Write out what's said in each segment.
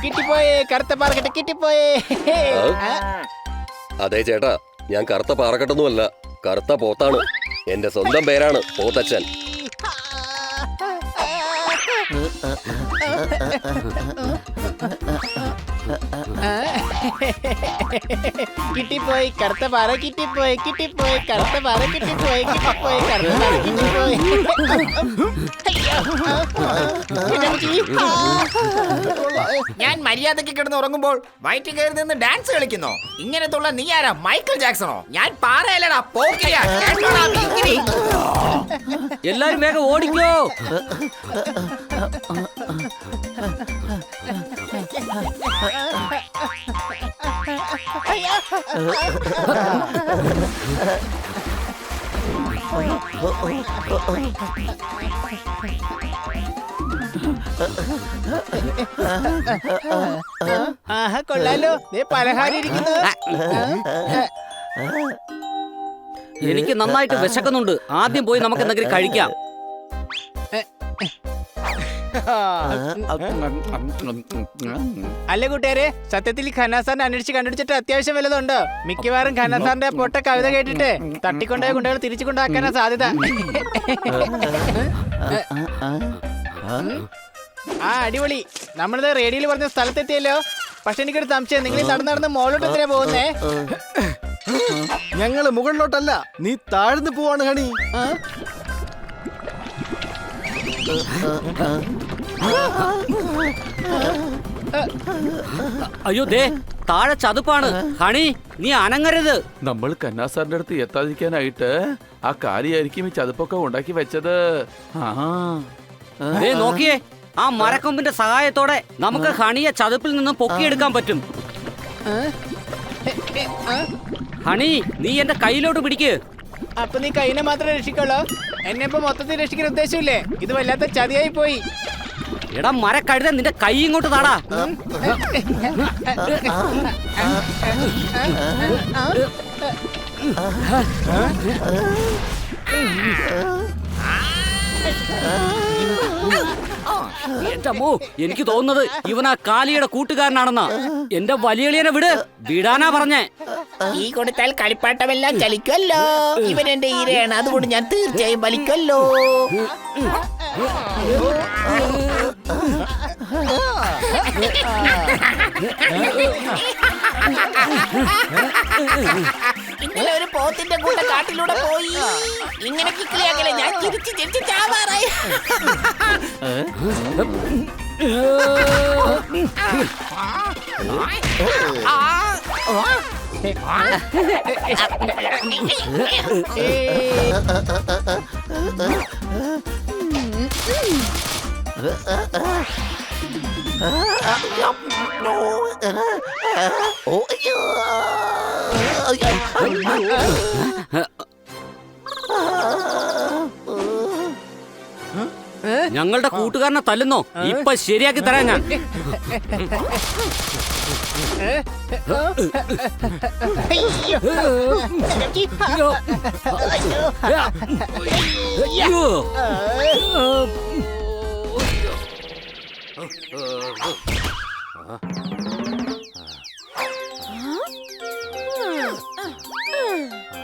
കിട്ടിപ്പോയേ, കറുത്ത പാറക്കെട്ട് കിട്ടിപ്പോയേ. അതെ ചേട്ടാ, ഞാൻ കറുത്ത പാറക്കെട്ടൊന്നുമല്ല, കറുത്ത പോത്താണ്. എന്റെ സ്വന്തം പേരാണ് പോത്തച്ഛൻ. കിട്ടിപ്പോയി, കറുത്ത പാറ കിട്ടിപ്പോയി, കിട്ടിപ്പോയി, കറുത്ത പാറ കിട്ടിപ്പോയി, കിട്ടിപ്പോയി, കറുത്ത പാറ കിട്ടിപ്പോയി. ഞാൻ മര്യാദക്ക് കിടന്ന് ഉറങ്ങുമ്പോൾ വയറ്റിൽ കയറി നിന്ന് ഡാൻസ് കളിക്കുന്നോ? ഇങ്ങനത്തുള്ള നീ ആരാ? മൈക്കിൾ ജാക്സണോ? ഞാൻ പാറയല്ലടാ, പോക്കിരിയാ. കേട്ടോടാ, പിങ്കിരി. എല്ലാരും വേഗം ഓടിക്കോ. ആഹാ, കൊള്ളാലോ, പലഹാരം ഇരിക്കുന്നു. എനിക്ക് നന്നായിട്ട് വിശക്കുന്നുണ്ട്. ആദ്യം പോയി നമുക്ക് എന്തെങ്കിലും കഴിക്കാം. അല്ല കൂട്ടുകാരെ, സത്യത്തിൽ ഖനാസാറിനെ അന്വേഷിച്ച് കണ്ടുപിടിച്ചിട്ട് അത്യാവശ്യം വല്ലതുണ്ടോ? മിക്കവാറും ഖനാസാറിന്റെ പൊട്ട കവിത കേട്ടിട്ട് തട്ടിക്കൊണ്ടായ കുട്ടികൾ തിരിച്ചു കൊണ്ടാക്കാനാ സാധ്യത. ആ, അടിപൊളി. നമ്മളിത് റേഡിയോയിൽ പറഞ്ഞ സ്ഥലത്തെത്തിയല്ലോ. പക്ഷെ എനിക്കൊരു സംശയം, നിങ്ങൾ നടന്ന് മോളോട്ട് എന്തിനാ പോകുന്നേ? ഞങ്ങള് മുകളിലോട്ടല്ല, നീ താഴ്ന്നു പോവാണ് ഹണി. അയ്യോ ദേ, താഴെ ചതുപ്പാണ്. ഹണി, നീ അനങ്ങരുത്. നമ്മൾ കന്നാസാറിന്റെ അടുത്ത് എത്താതിരിക്കാനായിട്ട് ആ കാര്യായിരിക്കും ഈ ചതുപ്പൊക്കെ ഉണ്ടാക്കി വെച്ചത്. ദേ നോക്കിയേ, ആ മരക്കൊമ്പിന്റെ സഹായത്തോടെ നമുക്ക് ഹണിയെ ചതുപ്പിൽ നിന്നും പൊക്കിയെടുക്കാൻ പറ്റും. ഹണി, നീ എന്റെ കയ്യിലോട്ട് പിടിക്ക്. അപ്പൊ നീ കൈനെ മാത്രമേ രക്ഷിക്കുള്ളൂ? എന്നെ ഇപ്പൊ മൊത്തത്തിൽ രക്ഷിക്കാൻ ഉദ്ദേശമില്ലേ? ഇത് വല്ലാത്ത ചതിയായി പോയി. എടാ മരക്കഴുത, നിന്റെ കൈ ഇങ്ങോട്ട് താടാ. എന്റെ അമ്മോ, എനിക്ക് തോന്നുന്നത് ഇവനാ കാലിയുടെ കൂട്ടുകാരനാണെന്നാ. എന്റെ വലിയളിയനെ വിടാനാ പറഞ്ഞേ. ഈ കൊടുത്താൽ കളിപ്പാട്ടമെല്ലാം ചലിക്കുമല്ലോ. ഇവൻ എന്റെ ഈരയാണ്, അതുകൊണ്ട് ഞാൻ തീർച്ചയായും വലിക്കുമല്ലോ. ഇന്നലെ ഒരു പോത്തിന്റെ കൂടെ കാട്ടിലൂടെ പോയി. ഇങ്ങനെ കിക്കിളിയാക്കലേ, ഞാൻ ചിരിച്ച് ചിരിച്ച് ചാവാറായി. ഞങ്ങളുടെ കൂട്ടുകാരനെ തല്ലുന്നോ? ഇപ്പൊ ശരിയാക്കി തരാം ഞാൻ.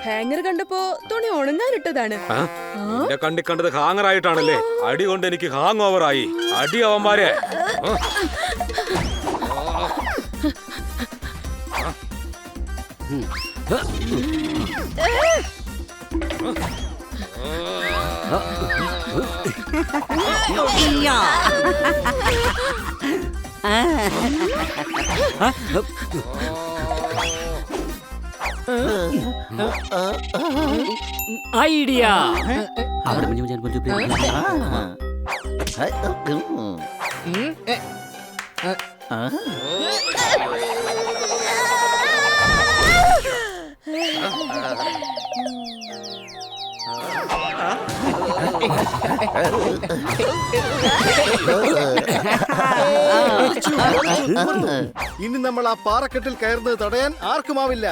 ഹാങ്ങർ കണ്ടപ്പോ തുണി ഉണങ്ങാനിട്ടതാണ്. എന്നെ കണ്ടത് ഹാങ്ങർ ആയിട്ടാണല്ലേ? അടി കൊണ്ട് എനിക്ക് ഹാങ് ഓവർ ആയി. അടി അവന്മാരെ. ഐഡിയ. ഇനി നമ്മൾ ആ പാറക്കെട്ടിൽ കയറുന്നത് തടയാൻ ആർക്കുമാവില്ല.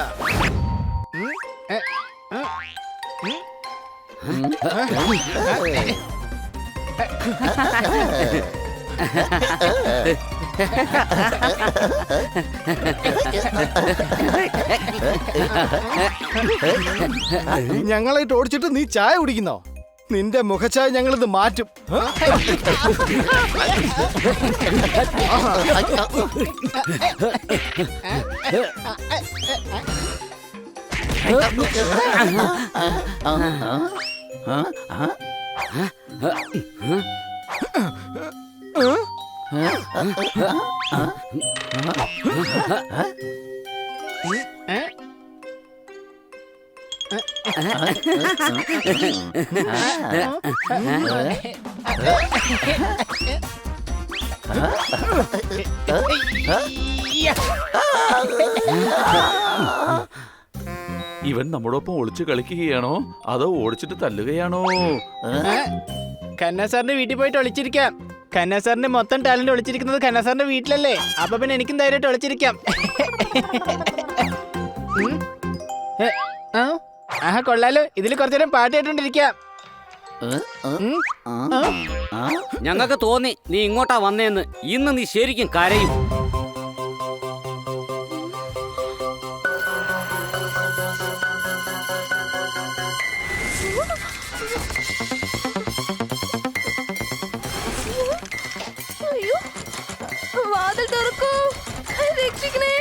ഞങ്ങളായിട്ട് ഓടിച്ചിട്ട് നീ ചായ കുടിക്കുന്നോ? നിന്റെ മുഖച്ചായ ഞങ്ങളിത് മാറ്റും. ഇവൻ നമ്മളൊപ്പം ഒളിച്ചു കളിക്കുകയാണോ അതോ ഓടിച്ചിട്ട് തല്ലുകയാണോ? ഖന്ന സാറിന്റെ വീട്ടിൽ പോയിട്ട് ഒളിച്ചിരിക്കാം. ഖന്ന സാറിന്റെ മൊത്തം ടാലന്റ് ഒളിച്ചിരിക്കുന്നത് ഖന്ന സാറിന്റെ വീട്ടിലല്ലേ? അപ്പൊ പിന്നെ എനിക്കും ധൈര്യമായിട്ട് ഒളിച്ചിരിക്കാം. ആഹാ കൊള്ളാലോ, ഇതിൽ കുറച്ചു നേരം പാട്ട് കേട്ടോണ്ടിരിക്കാം. ഞങ്ങൾക്ക് തോന്നി നീ ഇങ്ങോട്ടാ വന്നേന്ന്. ഇന്ന് നീ ശരിക്കും കരയും. അയ്യോ, വാതിൽ തുറക്കൂ, രക്ഷിക്കണേ.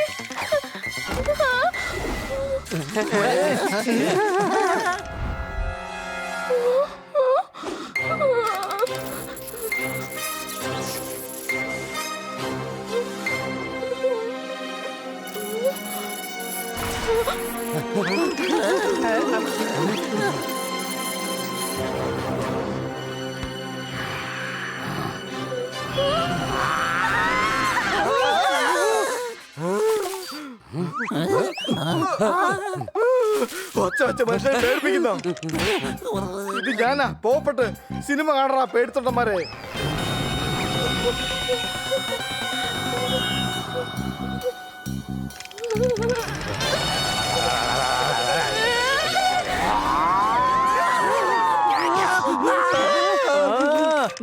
ഒച്ച വെച്ച മനുഷ്യനെ പേടിപ്പിക്കുന്നോ? ഇത് ഞാനാ പോപ്പെട്ട് സിനിമ കാണാ പേടിത്തൊണ്ടന്മാരെ.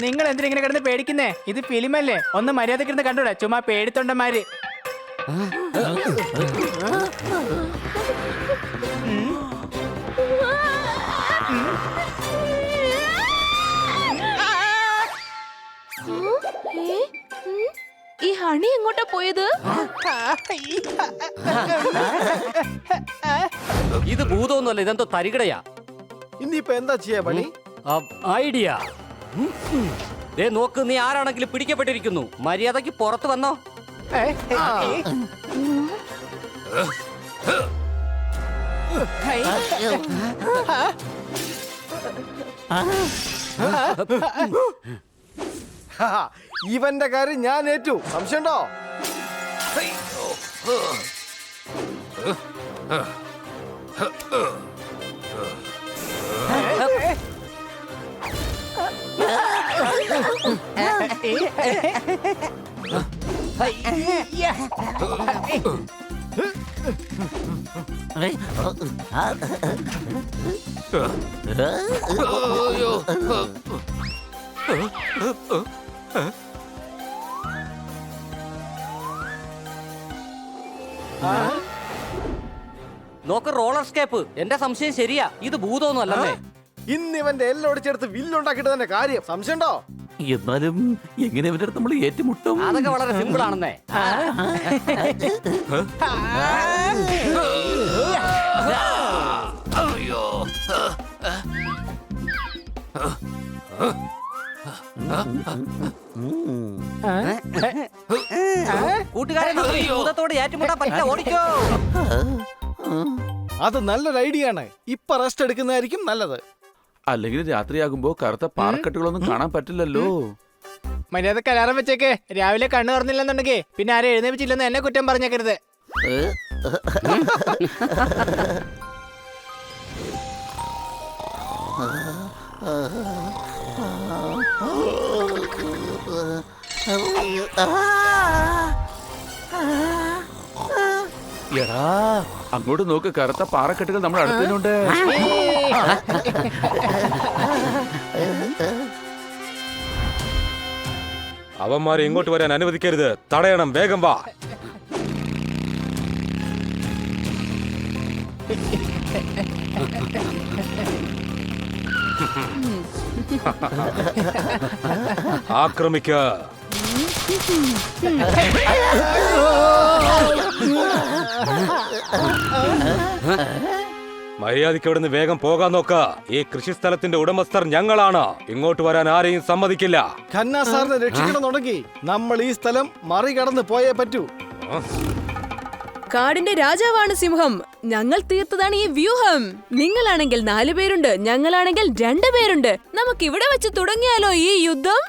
നിങ്ങൾ എന്തിനാ ഇങ്ങനെ കിടന്ന് പേടിക്കുന്നേ? ഇത് ഫിലിമല്ലേ, ഒന്ന് മര്യാദക്ക് ഇരുന്ന് കണ്ടൂടെ? ചുമ്മാ പേടിത്തൊണ്ടന്മാര്. ഈ ഹണി എങ്ങോട്ടാ പോയത്? ഇത് ഭൂതമൊന്നുമല്ല, ഇതെന്തോ തരികിടയാ. ഇനിയിപ്പൊ എന്താ ചെയ്യാ പണി? ഐഡിയ. ദേ നോക്ക്, നീ ആരാണെങ്കിലും പിടിക്കപ്പെട്ടിരിക്കുന്നു. മര്യാദക്ക് പുറത്ത് വന്നോ. ഇവന്റെ കാര്യം ഞാൻ ഏറ്റു. സംശയമുണ്ടോ? നോക്ക്, റോളർ സ്കേപ്പ്. എന്റെ സംശയം ശരിയാ, ഇത് ഭൂതമൊന്നും അല്ലേ. ഇന്ന് ഇവന്റെ എല്ലാം ഒടിച്ചെടുത്ത് വില്ലുണ്ടാക്കിയിട്ട് തന്നെ കാര്യം. സംശയമുണ്ടോ? എന്നാലും എങ്ങനെ ഇവന്റെ അടുത്ത് നമ്മൾ ഏറ്റുമുട്ടും? അതൊക്കെ വളരെ സിമ്പിൾ ആണെന്നേ. കൂട്ടുകാരെ, നമുക്ക് ഈ ഭൂതത്തോട് ഏറ്റുമുട്ടാൻ പറ്റില്ല. ഓടിക്കോ. അത് നല്ലൊരു ഐഡിയ ആണ്. ഇപ്പൊ റെസ്റ്റ് എടുക്കുന്നതായിരിക്കും നല്ലത്. അല്ലെങ്കിൽ രാത്രിയാകുമ്പോ കറുത്ത പാറക്കെട്ടുകളൊന്നും കാണാൻ പറ്റില്ലല്ലോ. മര്യാദക്ക് അലാറം വെച്ചേക്ക്. രാവിലെ കണ്ണു തുറന്നില്ലെന്നുണ്ടെങ്കിൽ പിന്നെ ആരും എഴുന്നേപ്പിച്ചില്ലെന്ന് എന്നെ കുറ്റം പറഞ്ഞേക്കരുത്. എടാ, അങ്ങോട്ട് നോക്ക്, കറുത്ത പാറക്കെട്ടുകൾ നമ്മുടെ അടുത്തുണ്ട്. അവന്മാരെ ഇങ്ങോട്ട് വരാൻ അനുവദിക്കരുത്. തടയണം. വേഗം വാ. ആക്രമിക്ക. മര്യാദയ്ക്ക് ഇവിടുന്ന് വേഗം പോകാൻ നോക്ക. ഈ കൃഷിസ്ഥലത്തിന്റെ ഉടമസ്ഥർ ഞങ്ങളാണ്. ഇങ്ങോട്ട് വരാൻ ആരെയും സമ്മതിക്കില്ല. ഖന്ന സാറിനെ രക്ഷിക്കണമെന്നുണ്ടെങ്കിൽ നമ്മൾ ഈ സ്ഥലം മറികടന്ന് പോയേ പറ്റൂ. കാടിന്റെ രാജാവാണ് സിംഹം. ഞങ്ങൾ തീർത്തതാണ് ഈ വ്യൂഹം. നിങ്ങളാണെങ്കിൽ 4 പേരുണ്ട്, ഞങ്ങളാണെങ്കിൽ 2 പേരുണ്ട്. നമുക്ക് ഇവിടെ വെച്ച് തുടങ്ങിയാലോ ഈ യുദ്ധം?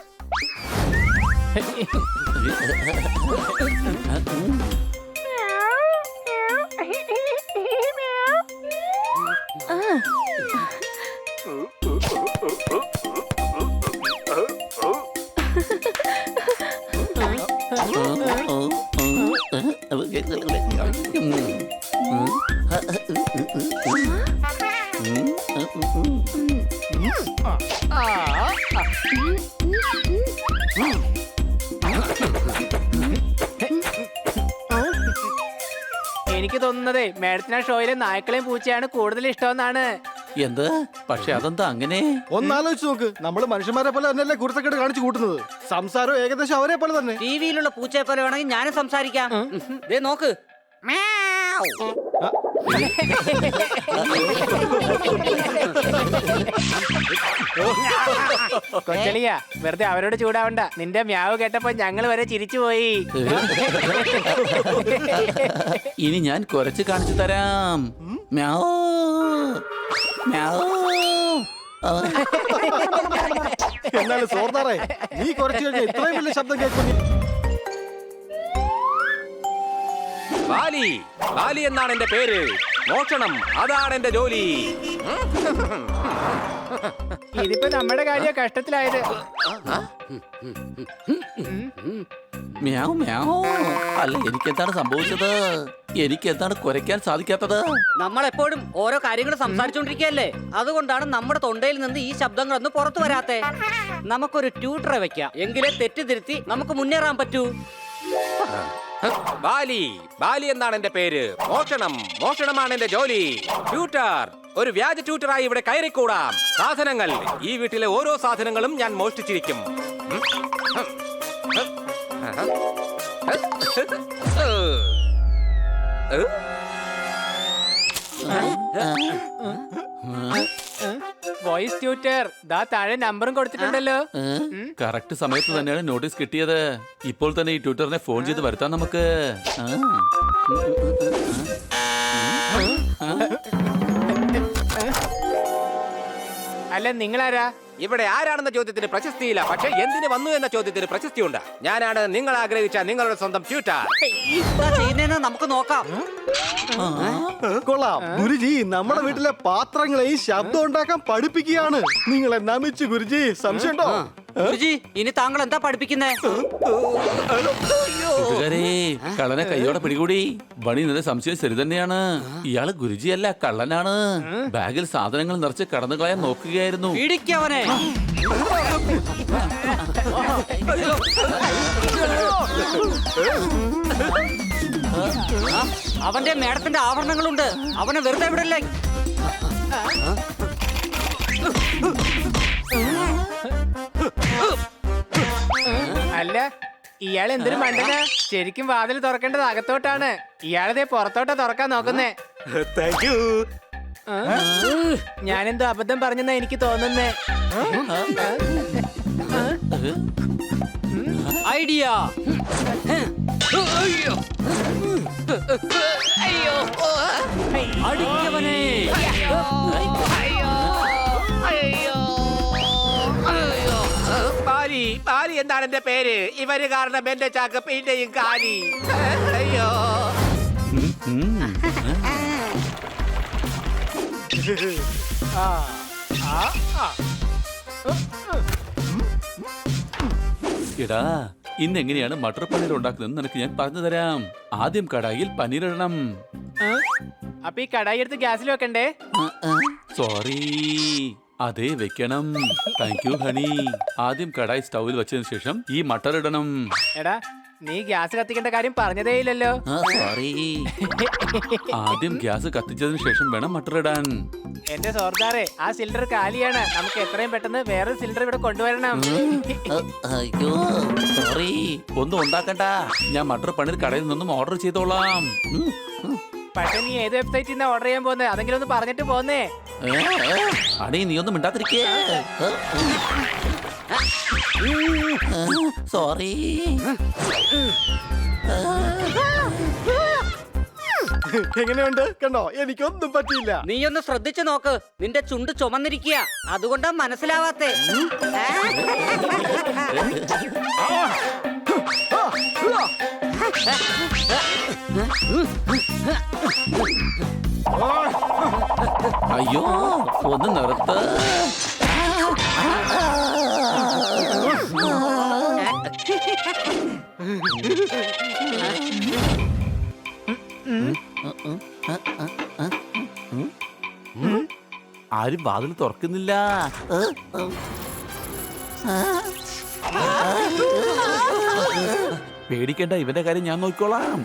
എനിക്ക് തോന്നുന്നതേ മേഡത്തിന് ആ ഷോയിലെ നായ്ക്കളെയും പൂച്ചയാണ് കൂടുതൽ ഇഷ്ടമെന്നാണ്. എന്ത്? പക്ഷെ അതെന്താ അങ്ങനെ? ഒന്നാലോചിച്ച് നോക്ക്, നമ്മള് മനുഷ്യന്മാരെ പോലെ തന്നെയല്ലേ കുരുത്തക്കേട് കാണിച്ചു കൂട്ടുന്നത്. സംസാരം ഏകദേശം അവരെ പോലെ തന്നെ. ടിവിയിലുള്ള പൂച്ചയെ പോലെ വേണമെങ്കിൽ ഞാനും സംസാരിക്കാം. ദേ നോക്ക്. കൊച്ചളിയ, വെറുതെ അവരോട് ചൂടാവണ്ട. നിന്റെ മ്യാവ് കേട്ടപ്പോ ഞങ്ങൾ വരെ ചിരിച്ചുപോയി. ഇനി ഞാൻ കുറച്ച് കാണിച്ചു തരാം. മ്യാവൂ, മ്യാവൂ. എന്നാലും സോർദാറേ, നീ കുറച്ച് കഴിഞ്ഞാൽ ഇത്രയും വലിയ ശബ്ദം കേൾക്കുന്നു. ബാലി. ബാലി എന്നാണ് എന്റെ പേര്. മോഷണം അതാണ് എന്റെ ജോലി. ഇതിപ്പോ നമ്മുടെ കാര്യം കഷ്ടത്തിലായത്. മ്യാവ് മ്യാവ്. അല്ല, എനിക്കെന്താണ് സംഭവിച്ചത്? എനിക്കെന്താണ് കുരയ്ക്കാൻ സാധിക്കാത്തത്? നമ്മളെപ്പോഴും ഓരോ കാര്യങ്ങൾ സംസാരിച്ചോണ്ടിരിക്കുകയല്ലേ, അതുകൊണ്ടാണ് നമ്മുടെ തൊണ്ടയിൽ നിന്ന് ഈ ശബ്ദങ്ങളൊന്നും പുറത്തു വരാത്തെ. നമുക്കൊരു ട്യൂട്ടറെ വെക്കാം, എങ്കിലേ തെറ്റിദ്ധരുത്തി നമുക്ക് മുന്നേറാൻ പറ്റൂ. ബാലി. ബാലി എന്നാണ് എന്റെ പേര്. മോഷണം. മോഷണമാണ് എന്റെ ജോലി. ട്യൂട്ടർ. ഒരു വ്യാജ ട്യൂട്ടറായി ഇവിടെ കയറിക്കൂടാം. സാധനങ്ങൾ. ഈ വീട്ടിലെ ഓരോ സാധനങ്ങളും ഞാൻ മോഷ്ടിച്ചിരിക്കും. വോയിസ് ട്യൂട്ടർ, ദാ താഴെ നമ്പറും കൊടുത്തിട്ടുണ്ടല്ലോ. കറക്റ്റ് സമയത്ത് തന്നെയാണ് നോട്ടീസ് കിട്ടിയത്. ഇപ്പോൾ തന്നെ ഈ ട്യൂട്ടറിനെ ഫോൺ ചെയ്ത് വരുത്താം നമുക്ക്. അല്ല, നിങ്ങളാരാ? ഇവിടെ ആരാണെന്ന ചോദ്യത്തിന് പ്രശസ്തിയില്ല, പക്ഷെ എന്തിനു വന്നു എന്ന ചോദ്യത്തിന് പ്രശസ്തിയുണ്ട്. ഞാനാണ് നിങ്ങൾ ആഗ്രഹിച്ച നിങ്ങളുടെ സ്വന്തം ട്യൂട്ടർ. എന്താ ചെയ്യുന്നതെന്ന് നമുക്ക് നോക്കാം. കൊള്ളാം ഗുരുജി, നമ്മുടെ വീട്ടിലെ പാത്രങ്ങളെയും ശബ്ദം ഉണ്ടാക്കാൻ പഠിപ്പിക്കുകയാണ്. നിങ്ങളെ നമിച്ചു ഗുരുജി. സംശയമുണ്ടോ? ഗുരുജി, ഇനി താങ്കൾ എന്താ പഠിപ്പിക്കുന്നേ? കൂട്ടുകാരേ, കള്ളനെ കൈയോടെ പിടികൂടി. ബണി നിന്റെ സംശയം ശരി തന്നെയാണ്. ഇയാള് ഗുരുജിയല്ല, കള്ളനാണ്. ബാഗിൽ സാധനങ്ങൾ നിറച്ച് കടന്നു കളയാൻ നോക്കുകയായിരുന്നു. ഇടിക്കവനെ. അവന്റെ മേഡത്തിന്റെ ആഭരണങ്ങളുണ്ട്, അവനെ വെറുതെ വിടല്ലേ. അല്ല, ഇയാൾ എന്തൊരു മണ്ടനാ. ശരിക്കും വാതിൽ തുറക്കേണ്ടത് അകത്തോട്ടാണ്. ഇയാളതേ പുറത്തോട്ടാ തുറക്കാൻ നോക്കുന്നേ. Thank you. ഞാനെന്തോ അബദ്ധം പറഞ്ഞെന്നാ എനിക്ക് തോന്നുന്നേ. ഐഡിയ. അടിക്കവനെ. ബാലി. ബാലി എന്താണ് എന്റെ പേര്. ഇവര് കാരണം എന്റെ ചാക്ക് പിന്നെയും കാലി. അയ്യോ. എടാ, ഇന്നെങ്ങനെയാണ് മട്ടർ പനീർ ഉണ്ടാക്കുന്നത് നിനക്ക് ഞാൻ പറഞ്ഞു തരാം. ആദ്യം കടായിൽ പനീർ ഇടണം. അപ്പൊ ഈ കടായി എടുത്ത് ഗ്യാസിൽ വെക്കണ്ടേ? സോറി. അതേ വെക്കണം. Thank you honey. ആദ്യം കടായി സ്റ്റൗവിൽ വെച്ചതിന് ശേഷം ഈ മട്ടർ ഇടണം. എടാ നീ ഗ്യാസ് കത്തിക്കേണ്ട കാര്യം പറഞ്ഞതേ ഇല്ലല്ലോ. സോറി. ആദ്യം ഗ്യാസ് കത്തിച്ചതിന് ശേഷം വേണം മട്ടർ ഇടാൻ. എന്റെ സോർദാറെ, ആ സിലിണ്ടർ കാലിയാണ്. നമുക്ക് എത്രയും പെട്ടെന്ന് വേറൊരു സിലിണ്ടർ ഇവിടെ കൊണ്ടുവരണം. അയ്യോ സോറി. ഒന്നും ഉണ്ടാക്കണ്ട, ഞാൻ മട്ടർ പണിർ കടയിൽ നിന്നും ഓർഡർ ചെയ്തോളാം. പക്ഷെ നീ ഏത് വെബ്സൈറ്റിൽ നിന്നാ ഓർഡർ ചെയ്യാൻ പോകുന്നത്? അതെങ്കിലും ഒന്ന് പറഞ്ഞിട്ട് പോന്നേ. അടേ നീ ഒന്നും മിണ്ടാതിരിക്കേ. സോറി. എങ്ങനെയുണ്ട്? കണ്ടോ, എനിക്കൊന്നും പറ്റിയില്ല. നീ ഒന്ന് ശ്രദ്ധിച്ചു നോക്ക്, നിന്റെ ചുണ്ട് ചുമന്നിരിക്കുക, അതുകൊണ്ടാ മനസ്സിലാവാത്തെ. അയ്യോ ഒന്ന് നിർത്ത്. ആരും വാതിൽ തുറക്കുന്നില്ല. പേടിക്കണ്ട, ഇവന്റെ കാര്യം ഞാൻ നോക്കിക്കോളാം.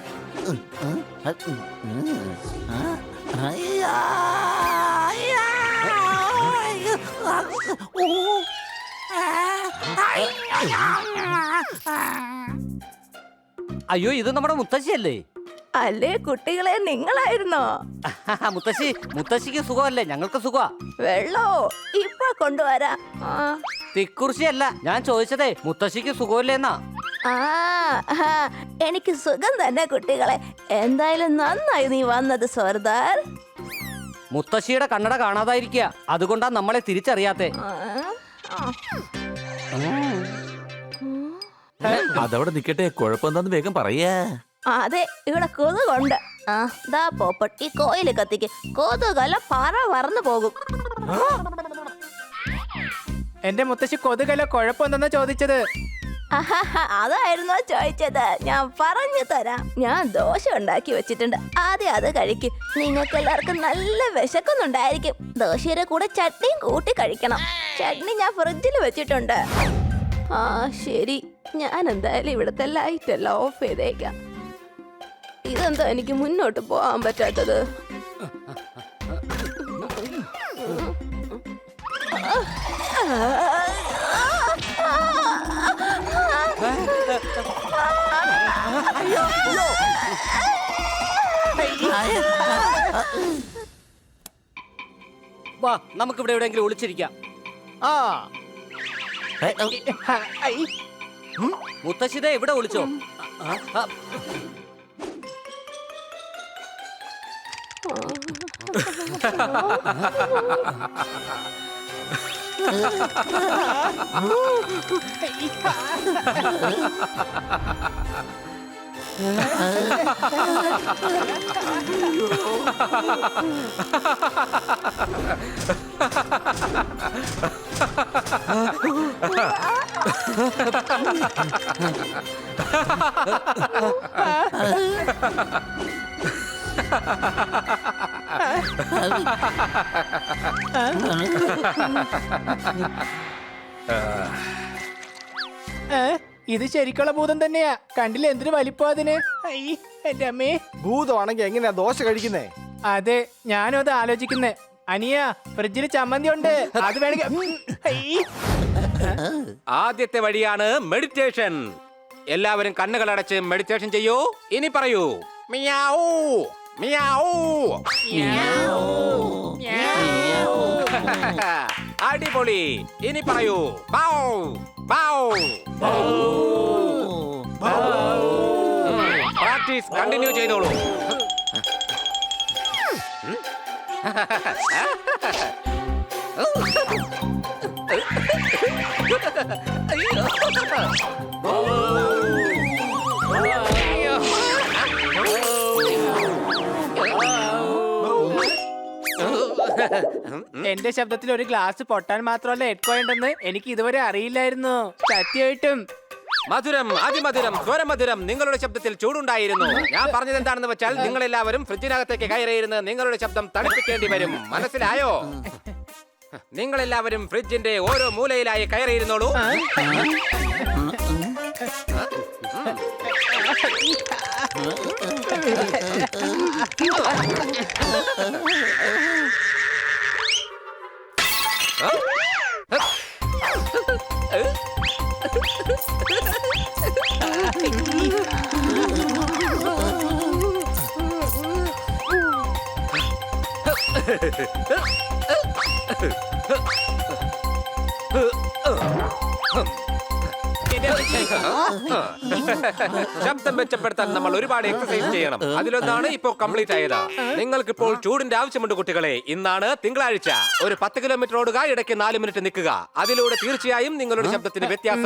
അയ്യോ, ഇത് നമ്മുടെ മുത്തശ്ശിയല്ലേ? അല്ലേ കുട്ടികളെ, നിങ്ങളായിരുന്നോ? മുത്തശ്ശിക്ക് സുഖമല്ലേ? ഞങ്ങൾക്ക് സുഖമാ. വെള്ളോ ഇപ്പൊ കൊണ്ടുവരാ. തിക്കുറിശിയല്ല ഞാൻ ചോദിച്ചതേ, മുത്തശ്ശിക്ക് സുഖമില്ലേന്നാ. എനിക്ക് സുഖം തന്നെ കുട്ടികളെ. എന്തായാലും നന്നായി നീ വന്നത് സർദാർ. മുത്തശ്ശിയുടെ കണ്ണട കാണാതായിരിക്കുക, അതുകൊണ്ടാ നമ്മളെ തിരിച്ചറിയാത്തെ. അതവിടെ നിക്കട്ടെ, കുഴപ്പമെന്താന്ന് വേഗം പറയാ. അതെ, ഇവിടെ കൊതുകുണ്ട്. ദാ പോപ്പട്ടി കോയില് കത്തിക്ക്, കൊതുകല്ല പറ പറന്നു പോകും. എന്റെ മുത്തശ്ശി കൊതുകല്ല കുഴപ്പമെന്നാ ചോദിച്ചത്. അതായിരുന്നോ ചോദിച്ചത്? ഞാൻ പറഞ്ഞു തരാം. ഞാൻ ദോശ ഉണ്ടാക്കി വെച്ചിട്ടുണ്ട്, ആദ്യം അത് കഴിക്കും. നിങ്ങൾക്ക് എല്ലാവർക്കും നല്ല വിശക്കുന്നുണ്ടായിരിക്കും. ദോശയുടെ കൂടെ ചട്നിയും കൂട്ടി കഴിക്കണം. ചട്നി ഞാൻ ഫ്രിഡ്ജിൽ വെച്ചിട്ടുണ്ട്. ശരി, ഞാൻ എന്തായാലും ഇവിടുത്തെ ലൈറ്റ് എല്ലാം ഓഫ് ചെയ്തേക്കാം. ഇതെന്താ എനിക്ക് മുന്നോട്ട് പോകാൻ പറ്റാത്തത്? വാ, നമുക്കിവിടെ എവിടെയെങ്കിലും ഒളിച്ചിരിക്കാം. മുത്തശ്ശിതേ ഇവിടെ ഒളിച്ചോ. ഇത് ശരിക്കുള്ള ഭൂതം തന്നെയാ. കണ്ടില്ല എന്തൊരു വലിപ്പം അതിന്. എന്റെ അമ്മേ, ഭൂതമാണെങ്കിൽ എങ്ങനെയാ ദോശ കഴിക്കുന്നേ? അതെ, ഞാനും അത് ആലോചിക്കുന്നേ. അനിയ, ഫ്രിഡ്ജിൽ ചമ്മന്തി ഉണ്ട്, അത് വേണമെങ്കിൽ. ആദ്യത്തെ വഴിയാണ് മെഡിറ്റേഷൻ. എല്ലാവരും കണ്ണുകൾ അടച്ച് മെഡിറ്റേഷൻ ചെയ്യൂ. ഇനി പറയൂ മിയാവൂ മിയാവൂ. അടിപൊളി. ഇനി പറയൂ ബൗ ബൗ. പ്രാക്ടീസ് കണ്ടിന്യൂ ചെയ്തോളൂ. എന്റെ ശബ്ദത്തിൽ ഒരു ഗ്ലാസ് പൊട്ടാൻ മാത്രമല്ല എക്കോ ഉണ്ടെന്ന് എനിക്ക് ഇതുവരെ അറിയില്ലായിരുന്നു. സത്യമായിട്ടും മധുരം, അതിമധുരം, സ്വരമധുരം. നിങ്ങളുടെ ശബ്ദത്തിൽ ചൂടുണ്ടായിരുന്നു. ഞാൻ പറഞ്ഞത് എന്താണെന്ന് വെച്ചാൽ നിങ്ങൾ എല്ലാവരും ഫ്രിഡ്ജിനകത്തേക്ക് കയറിയിരുന്ന് നിങ്ങളുടെ ശബ്ദം തണുപ്പിക്കേണ്ടി വരും. മനസ്സിലായോ? നിങ്ങൾ എല്ലാവരും ഫ്രിഡ്ജിന്റെ ഓരോ മൂലയിലായി കയറിയിരുന്നോളൂ. ശബ്ദം മെച്ചപ്പെടുത്താൻ നമ്മൾ ഒരുപാട് എക്സസൈസ് ചെയ്യണം. അതിലൊന്നാണ് ഇപ്പോൾ കംപ്ലീറ്റ് ആയത്. നിങ്ങൾക്കിപ്പോൾ ചൂടിന്റെ ആവശ്യമുണ്ട് കുട്ടികളെ. ഇന്നാണ് തിങ്കളാഴ്ച. ഒരു 10 കിലോമീറ്റർ ഓടുക, ഇടയ്ക്ക് 4 മിനിറ്റ് നിൽക്കുക. അതിലൂടെ തീർച്ചയായും നിങ്ങളുടെ ശബ്ദത്തിന് വ്യത്യാസം